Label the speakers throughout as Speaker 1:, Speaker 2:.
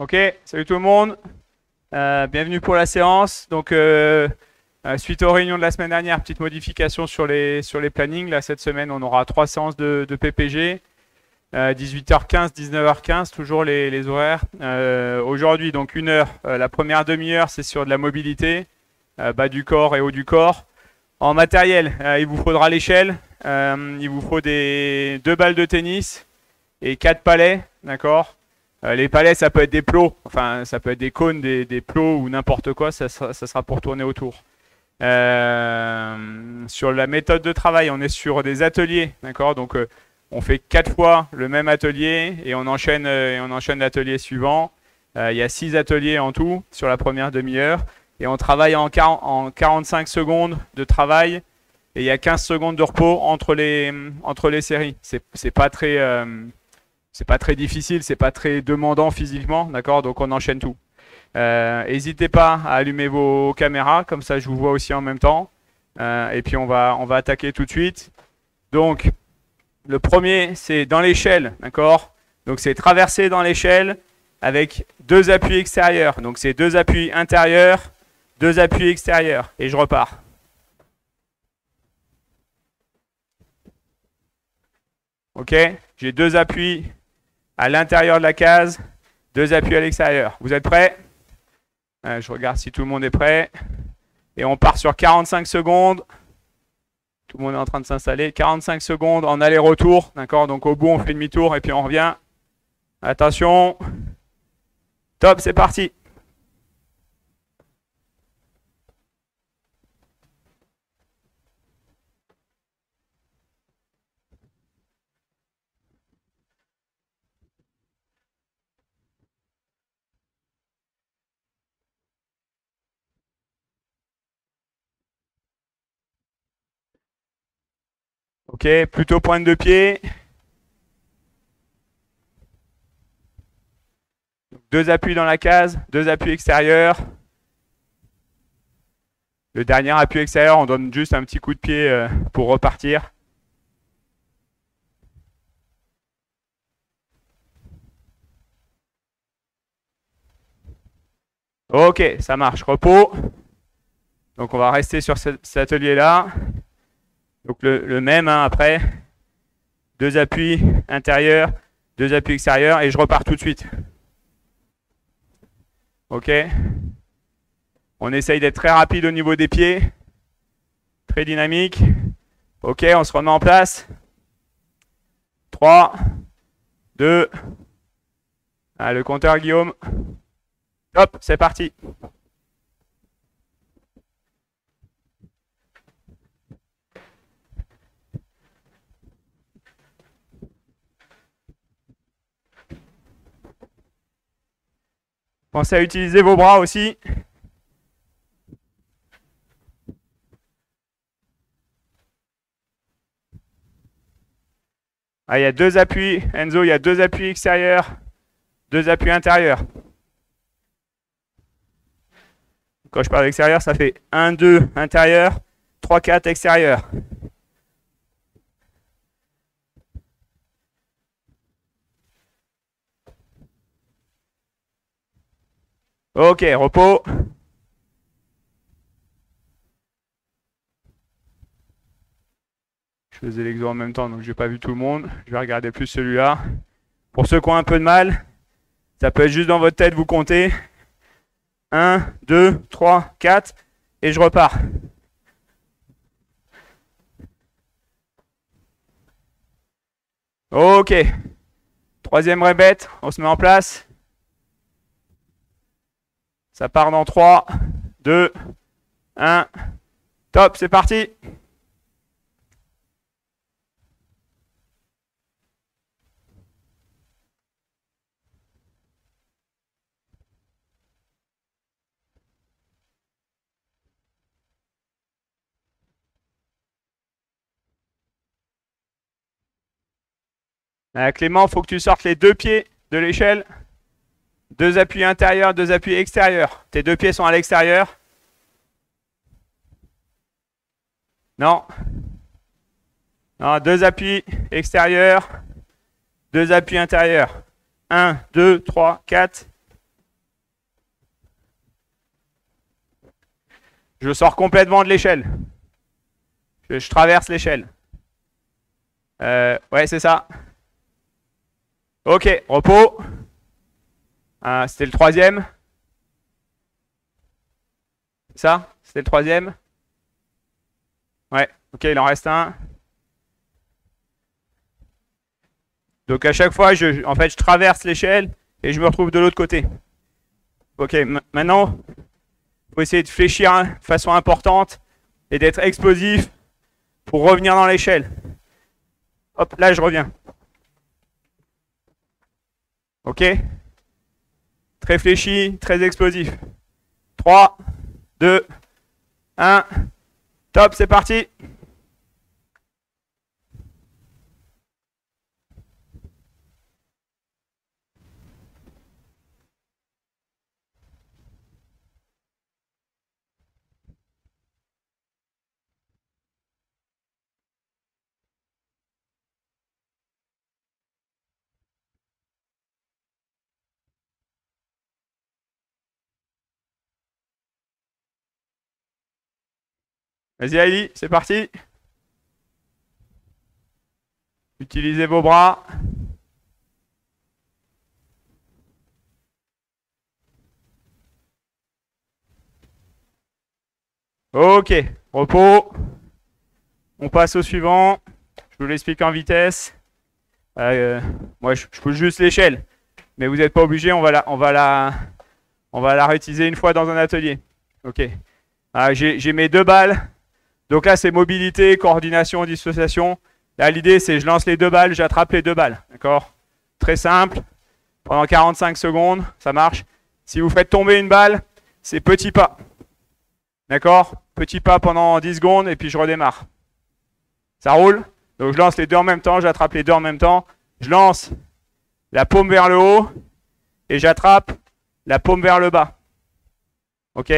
Speaker 1: Ok, salut tout le monde. Bienvenue pour la séance. Donc, suite aux réunions de la semaine dernière, petite modification sur les plannings. Là, cette semaine, on aura 3 séances de PPG. 18h15, 19h15, toujours les horaires. Aujourd'hui, donc 1 heure. La première demi-heure, c'est sur de la mobilité, bas du corps et haut du corps. En matériel, il vous faudra l'échelle. Il vous faut 2 balles de tennis et 4 palets, d'accord? Les palets, ça peut être des plots, enfin, ça peut être des cônes, des plots ou n'importe quoi, ça sera pour tourner autour. Sur la méthode de travail, on est sur des ateliers, d'accord? Donc, on fait 4 fois le même atelier et on enchaîne l'atelier suivant. Il y a 6 ateliers en tout sur la première demi-heure et on travaille en 45 secondes de travail et il y a 15 secondes de repos entre les séries. C'est pas très difficile, c'est pas très demandant physiquement, d'accord? Donc on enchaîne tout. N'hésitez pas à allumer vos caméras, comme ça je vous vois aussi en même temps. Et puis on va attaquer tout de suite. Donc le premier, c'est dans l'échelle, d'accord? Donc c'est traverser dans l'échelle avec 2 appuis extérieurs. Donc c'est 2 appuis intérieurs, 2 appuis extérieurs. Et je repars. Ok? J'ai 2 appuis à l'intérieur de la case, 2 appuis à l'extérieur. Vous êtes prêts? Je regarde si tout le monde est prêt. Et on part sur 45 secondes. Tout le monde est en train de s'installer. 45 secondes en aller-retour. D'accord? Donc au bout, on fait demi-tour et puis on revient. Attention. Top, c'est parti. Ok, plutôt pointe de pied. 2 appuis dans la case, 2 appuis extérieurs. Le dernier appui extérieur, on donne juste un petit coup de pied pour repartir. Ok, ça marche. Repos. Donc on va rester sur cet atelier-là. Donc le même après. 2 appuis intérieurs, 2 appuis extérieurs et je repars tout de suite. Ok. On essaye d'être très rapide au niveau des pieds. Très dynamique. Ok, on se remet en place. 3, 2. Ah, le compteur, Guillaume. Hop, c'est parti. Pensez à utiliser vos bras aussi. Ah, il y a 2 appuis. Enzo, il y a 2 appuis extérieurs, 2 appuis intérieurs. Quand je parle d'extérieur, ça fait 1, 2 intérieur, 3, 4 extérieur. Ok, repos. Je faisais l'exo en même temps, donc j'ai pas vu tout le monde. Je vais regarder plus celui-là. Pour ceux qui ont un peu de mal, ça peut être juste dans votre tête, vous comptez. 1, 2, 3, 4. Et je repars. Ok. 3e répète, on se met en place. Ça part dans 3, 2, 1. Top, c'est parti. Clément, il faut que tu sortes les 2 pieds de l'échelle. 2 appuis intérieurs, 2 appuis extérieurs. Tes 2 pieds sont à l'extérieur. Non. Non, 2 appuis extérieurs, 2 appuis intérieurs. 1, 2, 3, 4. Je sors complètement de l'échelle. Je traverse l'échelle. Ouais, c'est ça. Ok, repos. C'était le troisième. C'est ça? C'était le troisième? Ouais, ok, il en reste un. Donc à chaque fois, en fait, je traverse l'échelle et je me retrouve de l'autre côté. Ok, maintenant, il faut essayer de fléchir de façon importante et d'être explosif pour revenir dans l'échelle. Hop, là, je reviens. Ok? Très fléchi, très explosif. 3, 2, 1. Top, c'est parti. Vas-y, Ali, c'est parti. Utilisez vos bras. Ok, repos. On passe au suivant. Je vous l'explique en vitesse. Moi, je pousse juste l'échelle. Mais vous n'êtes pas obligé, on va la réutiliser une fois dans un atelier. Ok. J'ai mes 2 balles. Donc là, c'est mobilité, coordination, dissociation. Là, l'idée, c'est je lance les 2 balles, j'attrape les 2 balles. D'accord? Très simple. Pendant 45 secondes, ça marche. Si vous faites tomber une balle, c'est petit pas. D'accord? Petit pas pendant 10 secondes et puis je redémarre. Ça roule? Donc je lance les 2 en même temps, j'attrape les 2 en même temps. Je lance la paume vers le haut et j'attrape la paume vers le bas. Ok?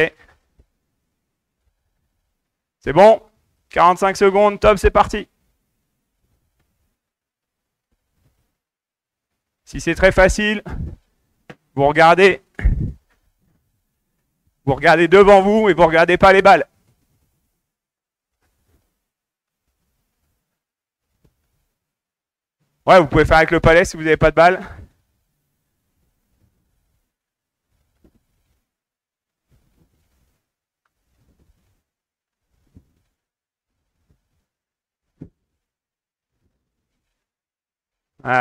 Speaker 1: C'est bon? 45 secondes, top, c'est parti. Si c'est très facile, vous regardez devant vous et vous ne regardez pas les balles. Ouais, vous pouvez faire avec le palais si vous n'avez pas de balles.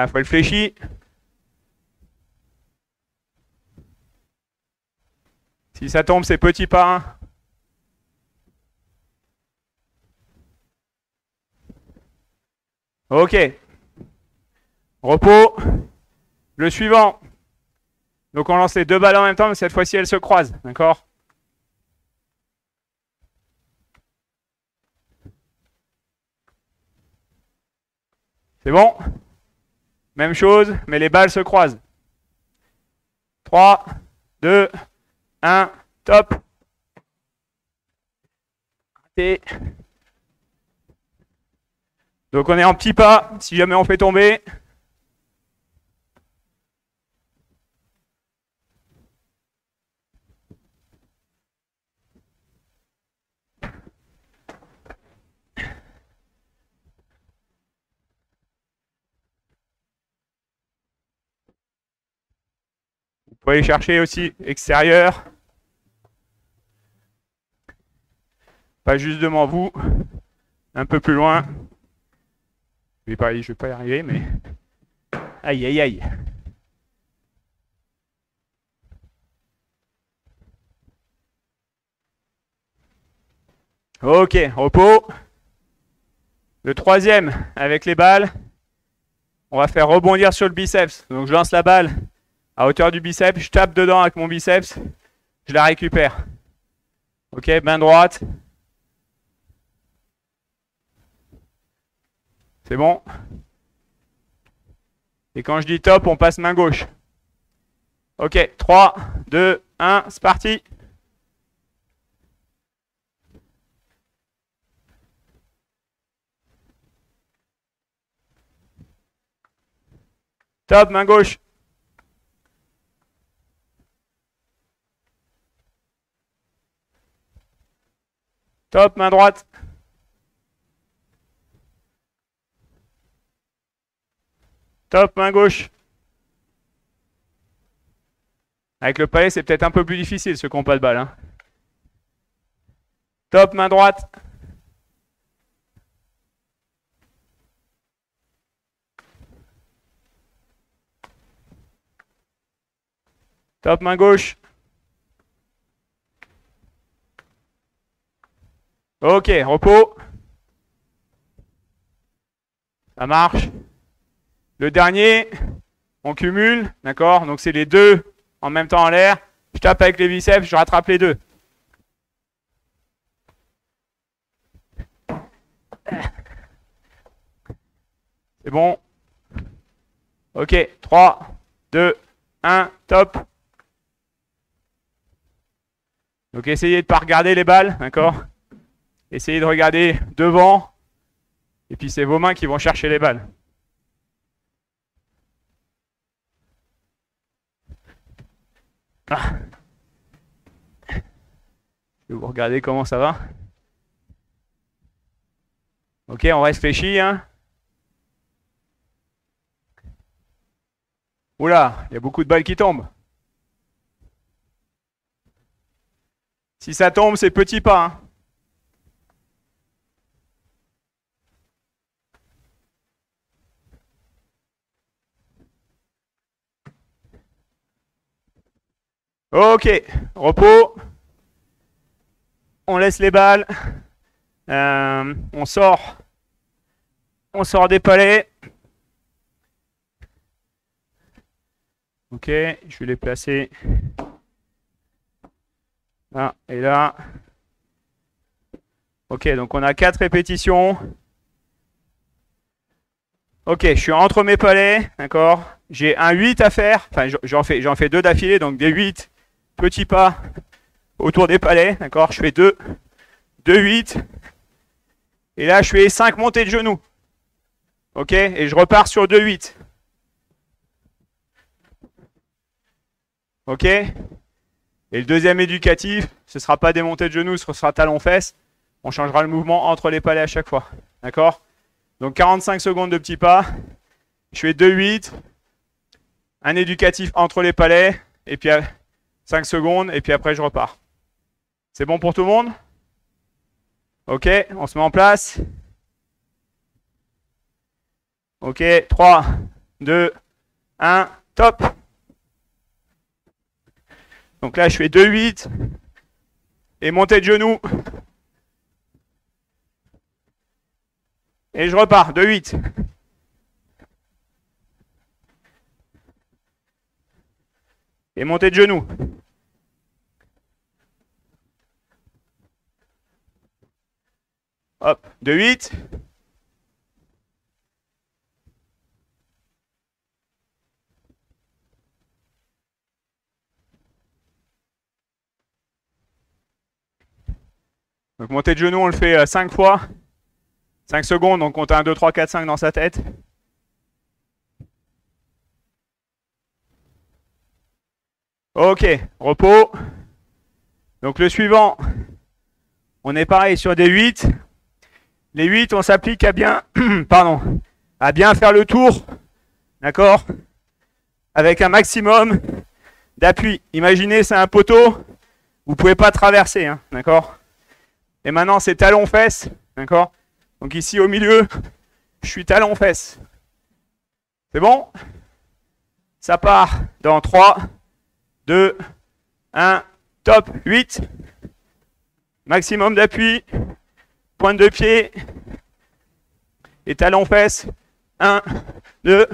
Speaker 1: Faut le fléchir. Si ça tombe, c'est petit pas. Hein. Ok. Repos. Le suivant. Donc on lance les 2 balles en même temps, mais cette fois-ci elles se croisent. D'accord? C'est bon? Même chose, mais les balles se croisent. 3, 2, 1, top. Et donc on est en petit pas, si jamais on fait tomber. Vous pouvez aller chercher aussi extérieur. Pas juste devant vous, un peu plus loin. Je vais pas y arriver, mais... Aïe, aïe, aïe. Ok, repos. Le troisième, avec les balles, on va faire rebondir sur le biceps. Donc je lance la balle à hauteur du biceps, je tape dedans avec mon biceps, je la récupère. Ok, main droite. C'est bon. Et quand je dis top, on passe main gauche. Ok, 3, 2, 1, c'est parti. Top, main gauche. Top, main droite. Top, main gauche. Avec le palais, c'est peut-être un peu plus difficile, ceux qui n'ont pas de balle. Hein. Top, main droite. Top, main gauche. Ok, repos. Ça marche. Le dernier, on cumule, d'accord? Donc c'est les deux en même temps en l'air. Je tape avec les biceps, je rattrape les deux. C'est bon. Ok, 3, 2, 1, top. Donc essayez de ne pas regarder les balles, d'accord? Essayez de regarder devant. Et puis c'est vos mains qui vont chercher les balles. Ah. Je vais vous regarder comment ça va. Ok, on réfléchit. Hein. Oula, il y a beaucoup de balles qui tombent. Si ça tombe, c'est petit pas. Hein. Ok, repos. On laisse les balles. On sort des palets. Ok, je vais les placer là et là. Ok, donc on a 4 répétitions. Ok, je suis entre mes palets, d'accord. J'ai un 8 à faire. Enfin, j'en fais 2 d'affilée, donc des 8 petits pas autour des palets, d'accord. Je fais 2 8. Et là, je fais 5 montées de genoux. Ok, et je repars sur 2 8. Ok. Et le deuxième éducatif, ce ne sera pas des montées de genoux, ce sera talon-fesse. On changera le mouvement entre les palets à chaque fois. D'accord? Donc 45 secondes de petits pas. Je fais 2 8. Un éducatif entre les palets. Et puis 5 secondes. Et puis après, je repars. C'est bon pour tout le monde? Ok, on se met en place. Ok, 3, 2, 1, top. Donc là, je fais 2 8 et montée de genoux. Et je repars, 2 8. Et montée de genoux. Hop, 2 8. Donc montée de genoux, on le fait 5 fois. 5 secondes, on compte 1, 2, 3, 4, 5 dans sa tête. Ok, repos. Donc le suivant, on est pareil sur des 8. Les 8, on s'applique à bien, pardon, à bien faire le tour, d'accord, avec un maximum d'appui. Imaginez, c'est un poteau, vous ne pouvez pas traverser, hein, d'accord. Et maintenant, c'est talon-fesse, d'accord. Donc ici, au milieu, je suis talon-fesse. C'est bon? Ça part dans 3, 2, 1, top, 8. Maximum d'appui, pointe de pied et talon-fesse. 1, 2,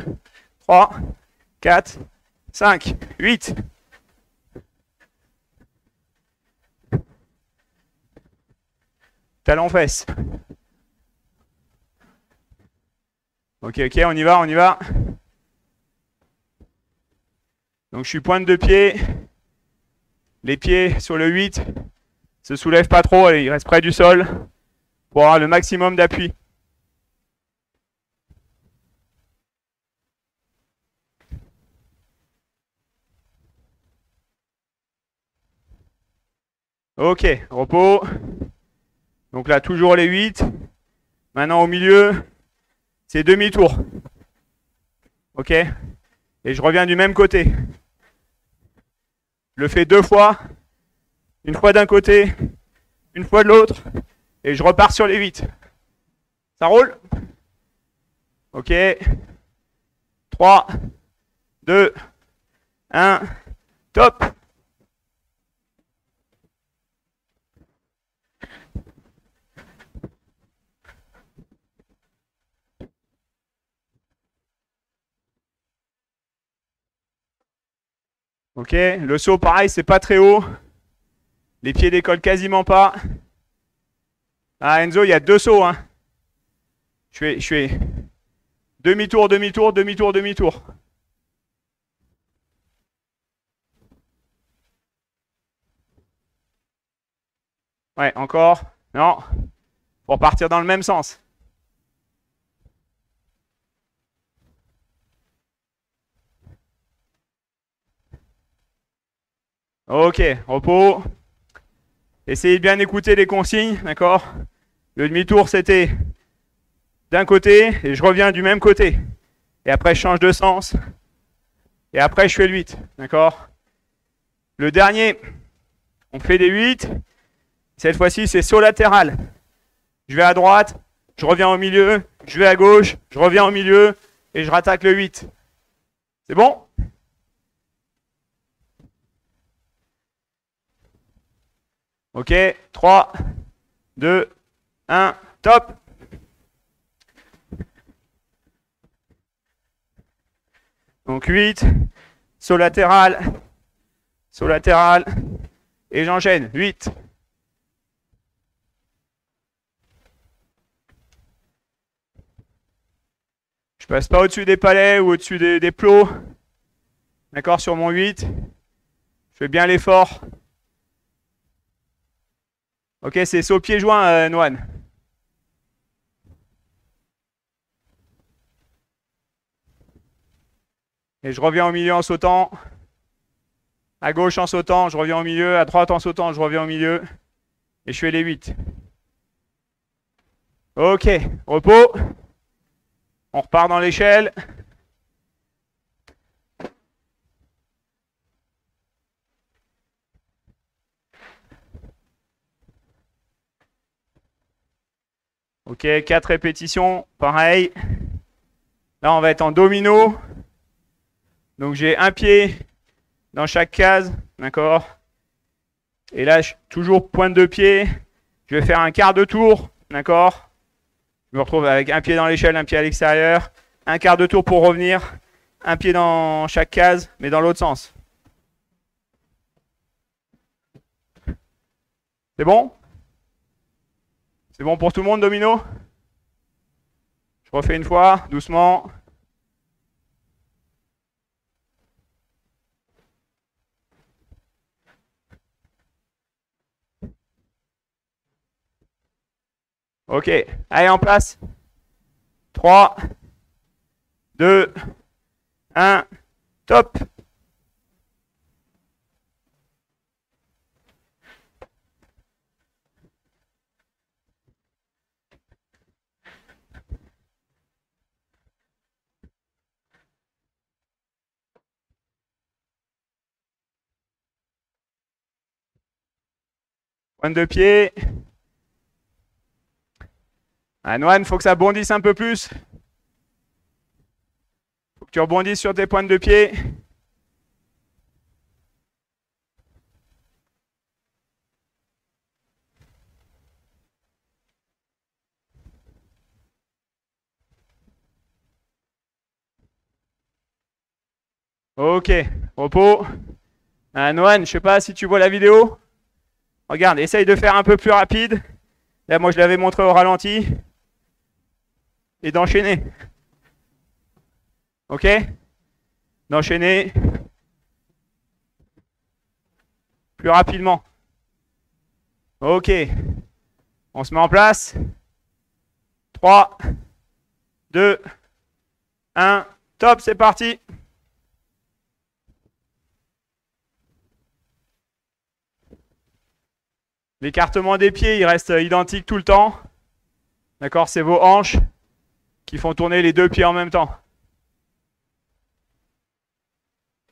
Speaker 1: 3, 4, 5, 8. Talon-fesse. Ok, on y va, on y va. Donc je suis pointe de pied. Les pieds sur le 8 se soulèvent pas trop, allez, ils restent près du sol pour avoir le maximum d'appui. Ok, repos. Donc là, toujours les 8. Maintenant, au milieu, c'est demi-tour. OK? Et je reviens du même côté. Je le fais 2 fois. Une fois d'un côté, une fois de l'autre. Et je repars sur les 8. Ça roule? OK. 3, 2, 1. Top! Ok, le saut pareil, c'est pas très haut. Les pieds décollent quasiment pas. Ah Enzo, il y a 2 sauts. Hein. Je fais demi-tour, demi-tour, demi-tour, demi-tour. Ouais, encore. Non. Pour partir dans le même sens. Ok, repos. Essayez de bien écouter les consignes, d'accord? Le demi-tour, c'était d'un côté et je reviens du même côté. Et après, je change de sens. Et après, je fais le 8, d'accord? Le dernier, on fait des 8. Cette fois-ci, c'est saut latéral. Je vais à droite, je reviens au milieu, je vais à gauche, je reviens au milieu et je rattaque le 8. C'est bon? Ok, 3, 2, 1, top. Donc 8, saut latéral, et j'enchaîne, 8. Je passe pas au-dessus des palets ou au-dessus des plots. D'accord, sur mon 8. Je fais bien l'effort. Ok, c'est saut pied joint, Noan. Et je reviens au milieu en sautant. À gauche en sautant, je reviens au milieu. À droite en sautant, je reviens au milieu. Et je fais les 8. Ok, repos. On repart dans l'échelle. Ok, 4 répétitions, pareil. Là, on va être en domino. Donc, j'ai un pied dans chaque case, d'accord? Et là, toujours pointe de pied. Je vais faire un quart de tour, d'accord? Je me retrouve avec un pied dans l'échelle, un pied à l'extérieur. Un quart de tour pour revenir. Un pied dans chaque case, mais dans l'autre sens. C'est bon? C'est bon pour tout le monde, domino? Je refais une fois, doucement. Ok, allez en place. 3, 2, 1, top. Pointe de pied. Ah, Noan, faut que ça bondisse un peu plus. Faut que tu rebondisses sur tes pointes de pied. Ok, repos. Ah, Noan, je sais pas si tu vois la vidéo. Regarde, essaye de faire un peu plus rapide. Là, moi, je l'avais montré au ralenti. Et d'enchaîner. Ok? D'enchaîner plus rapidement. Ok. On se met en place. 3, 2, 1. Top, c'est parti. L'écartement des pieds, il reste identique tout le temps. D'accord, c'est vos hanches qui font tourner les deux pieds en même temps.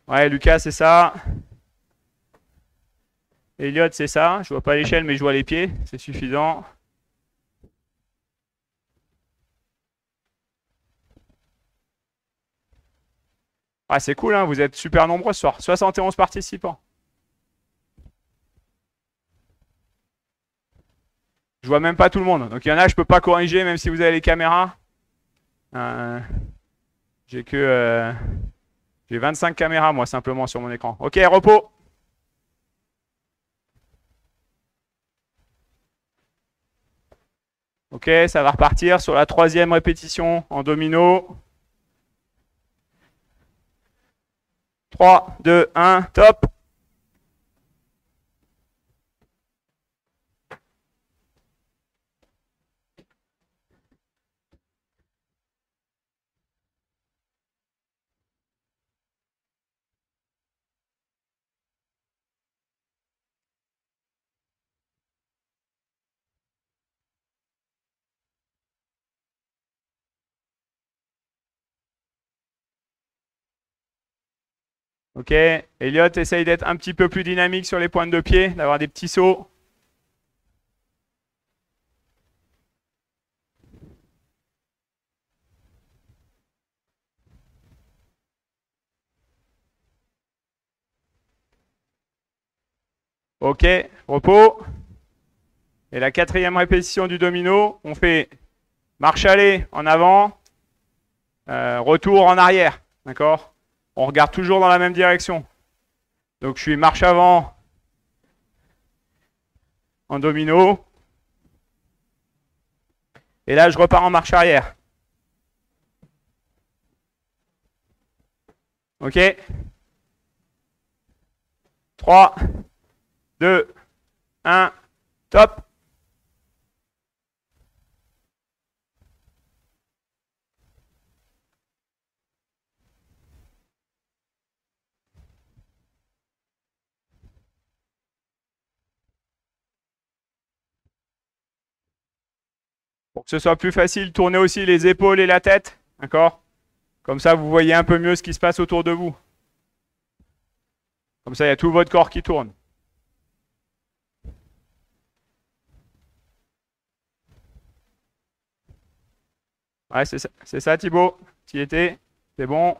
Speaker 1: Ouais, Lucas, c'est ça. Elliot, c'est ça. Je vois pas l'échelle, mais je vois les pieds. C'est suffisant. Ah, c'est cool, hein, vous êtes super nombreux ce soir. 71 participants. Je vois même pas tout le monde. Donc il y en a, je peux pas corriger, même si vous avez les caméras. J'ai que... j'ai 25 caméras, moi, simplement, sur mon écran. Ok, repos. Ok, ça va repartir sur la 3e répétition en domino. 3, 2, 1, top. Ok, Elliot, essaye d'être un petit peu plus dynamique sur les pointes de pied, d'avoir des petits sauts. Ok, repos. Et la 4e répétition du domino, on fait marche aller en avant, retour en arrière. D'accord? On regarde toujours dans la même direction. Donc je suis marche avant en domino. Et là, je repars en marche arrière. Ok? 3, 2, 1, top. Pour que ce soit plus facile, tournez aussi les épaules et la tête. D'accord? Comme ça, vous voyez un peu mieux ce qui se passe autour de vous. Comme ça, il y a tout votre corps qui tourne. Ouais, c'est ça, Thibaut. Tu y étais. C'est bon.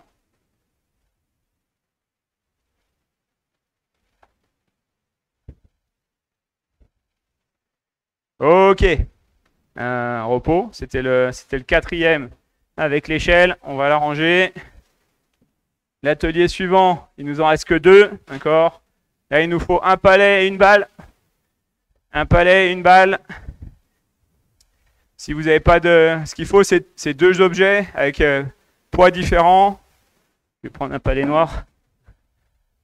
Speaker 1: Ok. Repos. C'était le 4e avec l'échelle. On va la ranger. L'atelier suivant, il nous en reste que 2. D'accord? Là, il nous faut un palais et une balle. Un palais et une balle. Si vous n'avez pas de... Ce qu'il faut, c'est 2 objets avec poids différents. Je vais prendre un palais noir.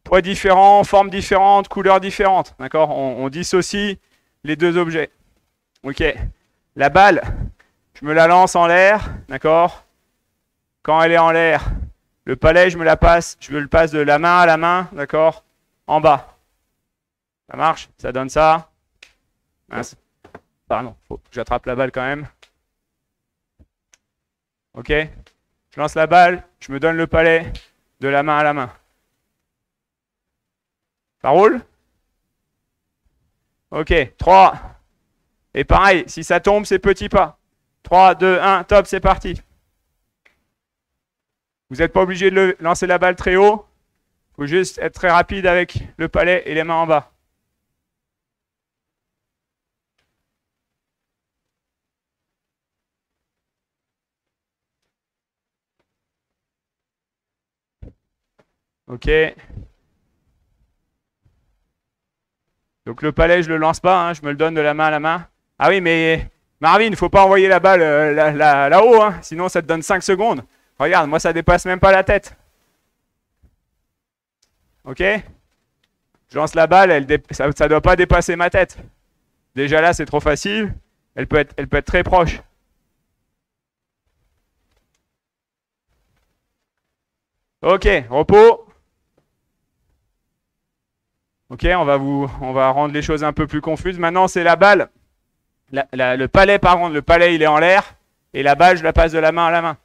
Speaker 1: Poids différents, formes différentes, couleurs différentes. D'accord? On dissocie les 2 objets. Ok. La balle, je me la lance en l'air. D'accord? Quand elle est en l'air, le palais, je me le passe de la main à la main. D'accord? En bas. Ça marche? Ça donne ça. Mince. Pardon, faut que j'attrape la balle quand même. Ok? Je lance la balle, je me donne le palais de la main à la main. Ça roule? Ok, 3. Et pareil, si ça tombe, c'est petit pas. 3, 2, 1, top, c'est parti. Vous n'êtes pas obligé de lancer la balle très haut. Il faut juste être très rapide avec le palais et les mains en bas. Ok. Donc le palais, je ne le lance pas, hein, je me le donne de la main à la main. Ah oui, mais Marvin, il ne faut pas envoyer la balle là-haut, hein, sinon ça te donne 5 secondes. Regarde, moi ça dépasse même pas la tête. Ok? Je lance la balle, ça ne doit pas dépasser ma tête. Déjà là, c'est trop facile. Elle peut être très proche. Ok, repos. Ok, on va rendre les choses un peu plus confuses. Maintenant, c'est la balle. Le palais, par contre, le palais, il est en l'air. Et la balle, je la passe de la main à la main.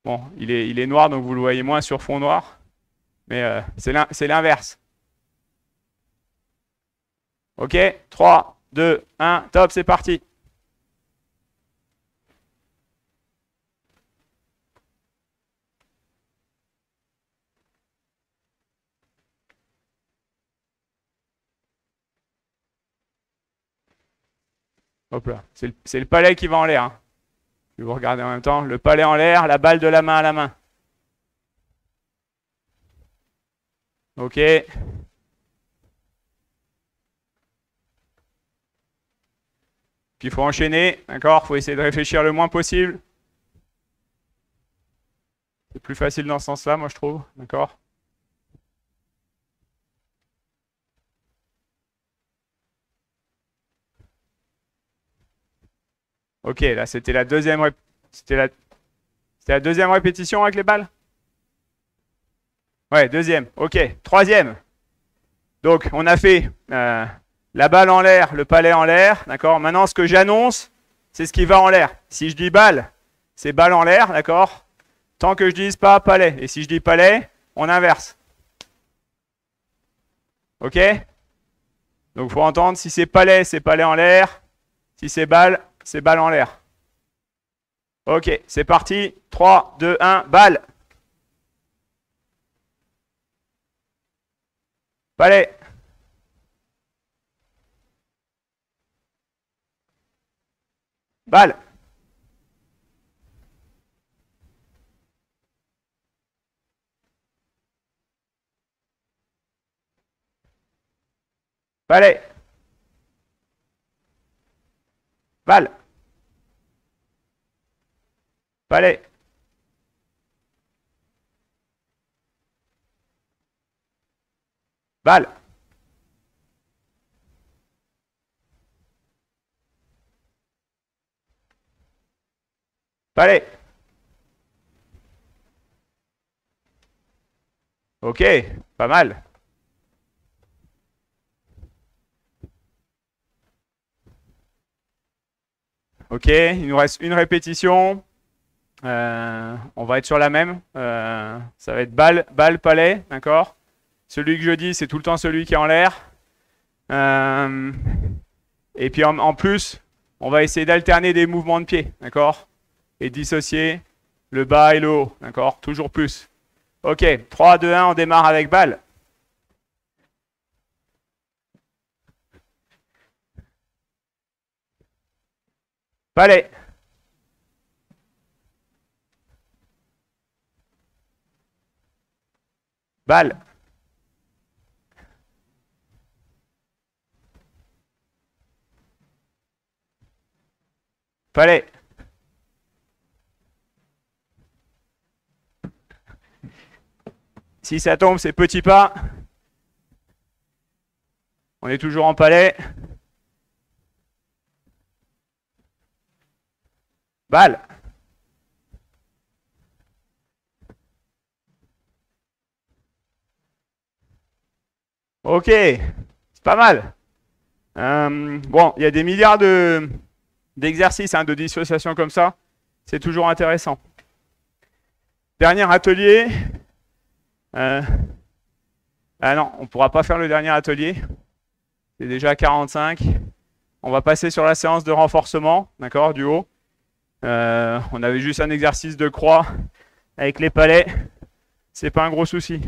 Speaker 1: Bon, il est noir, donc vous le voyez moins sur fond noir. Mais c'est l'inverse. Ok, 3, 2, 1, top, c'est parti. Hop là, c'est le palais qui va en l'air. Hein. Je vais vous regarder en même temps. Le palais en l'air, la balle de la main à la main. Ok. Puis il faut enchaîner, d'accord? Il faut essayer de réfléchir le moins possible. C'est plus facile dans ce sens-là, moi je trouve, d'accord? Ok, là c'était la deuxième deuxième répétition avec les balles? Ouais, deuxième. Ok, troisième. Donc on a fait la balle en l'air, le palais en l'air, d'accord? Maintenant ce que j'annonce, c'est ce qui va en l'air. Si je dis balle, c'est balle en l'air, d'accord? Tant que je dise pas palais. Et si je dis palais, on inverse. Ok? Donc il faut entendre, si c'est palais en l'air. Si c'est balle en l'air. Ok, c'est parti. 3, 2, 1, balle. Palais. Balle. Palais. Balle. Palais. Balle. Palais. Ok, pas mal. Ok, il nous reste une répétition. On va être sur la même. Ça va être balle, palais, d'accord? Celui que je dis, c'est tout le temps celui qui est en l'air. Et puis en plus, on va essayer d'alterner des mouvements de pied, d'accord? Et dissocier le bas et le haut, d'accord? Toujours plus. Ok, 3, 2, 1, on démarre avec balle. Palais. Balle. Palais. Si ça tombe, c'est petit pas. On est toujours en palais. Balle. Ok, c'est pas mal. Bon, il y a des milliards d'exercices de dissociation comme ça. C'est toujours intéressant. Dernier atelier. Ah non, on ne pourra pas faire le dernier atelier. C'est déjà 45. On va passer sur la séance de renforcement, d'accord, du haut. On avait juste un exercice de croix avec les palets. C'est pas un gros souci.